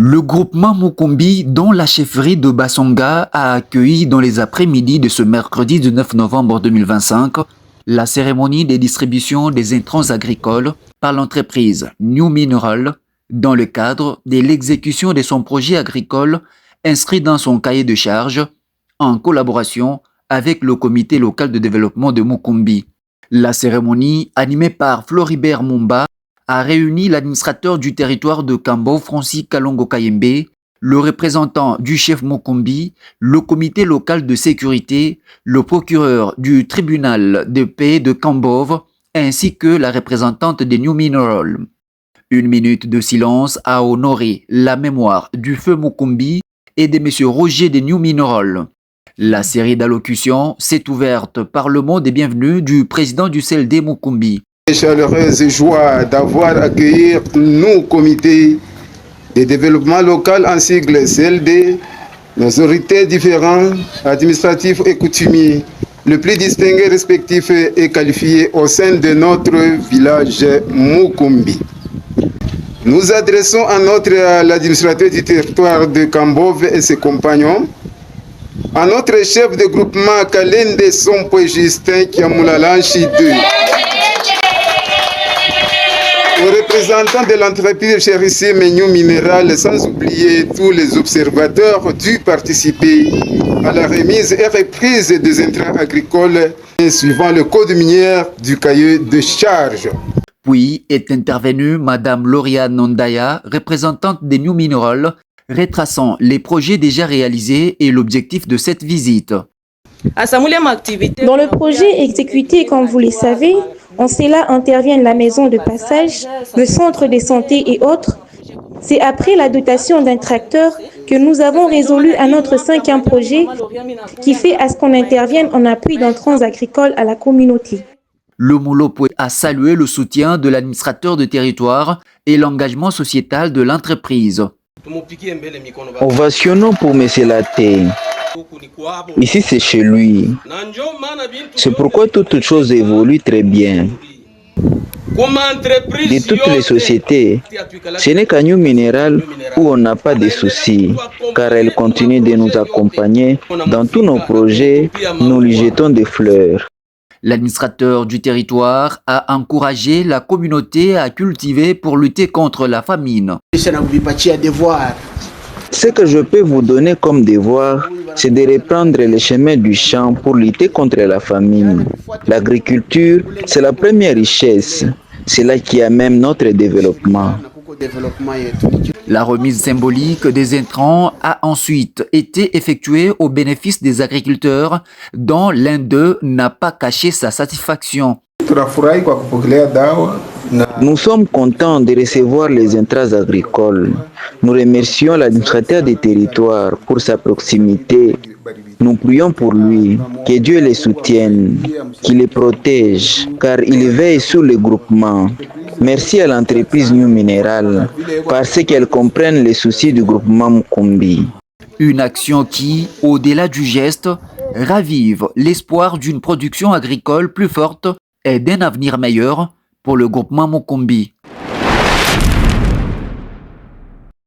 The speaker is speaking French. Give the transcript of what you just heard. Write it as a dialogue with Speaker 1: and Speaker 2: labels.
Speaker 1: Le groupement Mukumbi, dont la chefferie de Bassonga, a accueilli dans les après-midi de ce mercredi 19 novembre 2025 la cérémonie des distributions des intrants agricoles par l'entreprise New Mineral dans le cadre de l'exécution de son projet agricole inscrit dans son cahier de charges en collaboration avec le comité local de développement de Mukumbi. La cérémonie, animée par Floribert Mumba, a réuni l'administrateur du territoire de Kambo, Francis Kalongo Kayembe, le représentant du chef Mukumbi, le comité local de sécurité, le procureur du tribunal de paix de Kambov, ainsi que la représentante des New Mineral. Une minute de silence a honoré la mémoire du feu Mukumbi et de M. Roger des New Mineral. La série d'allocutions s'est ouverte par le mot des bienvenus du président du CLD Mukumbi.
Speaker 2: Chaleureuse joie d'avoir accueilli nos comités de développement local en sigle CLD, nos autorités différentes, administratifs et coutumiers, le plus distingué, respectif et qualifié au sein de notre village Mukumbi. Nous adressons à l'administrateur du territoire de Kambov et ses compagnons, à notre chef de groupement Kalende Sompo Justin Kiamulalanchi 2, aux représentants de l'entreprise chérissime New Mineral, sans oublier tous les observateurs dû participer à la remise et reprise des intrants agricoles suivant le code minier du cahier de charge.
Speaker 1: Puis est intervenue Madame Lauriane Nondaya, représentante des New Mineral, retraçant les projets déjà réalisés et l'objectif de cette visite.
Speaker 3: Dans le projet exécuté, comme vous le savez, en cela interviennent la maison de passage, le centre de santé et autres. C'est après la dotation d'un tracteur que nous avons résolu à notre 5e projet qui fait à ce qu'on intervienne en appui d'intrants agricoles à la communauté.
Speaker 1: Le Moulopoué a salué le soutien de l'administrateur de territoire et l'engagement sociétal de l'entreprise.
Speaker 4: Ovationnons pour M. Latte. Ici, c'est chez lui. C'est pourquoi toutes choses évoluent très bien. De toutes les sociétés, ce n'est qu'à New Mineral où on n'a pas de soucis, car elle continue de nous accompagner dans tous nos projets, nous lui jetons des fleurs.
Speaker 1: L'administrateur du territoire a encouragé la communauté à cultiver pour lutter contre la famine.
Speaker 4: Ce que je peux vous donner comme devoir, c'est de reprendre le chemin du champ pour lutter contre la famine. L'agriculture, c'est la première richesse. C'est là qui amène notre développement.
Speaker 1: La remise symbolique des intrants a ensuite été effectuée au bénéfice des agriculteurs, dont l'un d'eux n'a pas caché sa satisfaction.
Speaker 4: Nous sommes contents de recevoir les intrants agricoles. Nous remercions l'administrateur des territoires pour sa proximité. Nous prions pour lui, que Dieu les soutienne, qu'il les protège, car il veille sur le groupement. Merci à l'entreprise New Mineral, parce qu'elle comprenne les soucis du groupement Mukumbi.
Speaker 1: Une action qui, au-delà du geste, ravive l'espoir d'une production agricole plus forte et d'un avenir meilleur pour le groupement Mukumbi.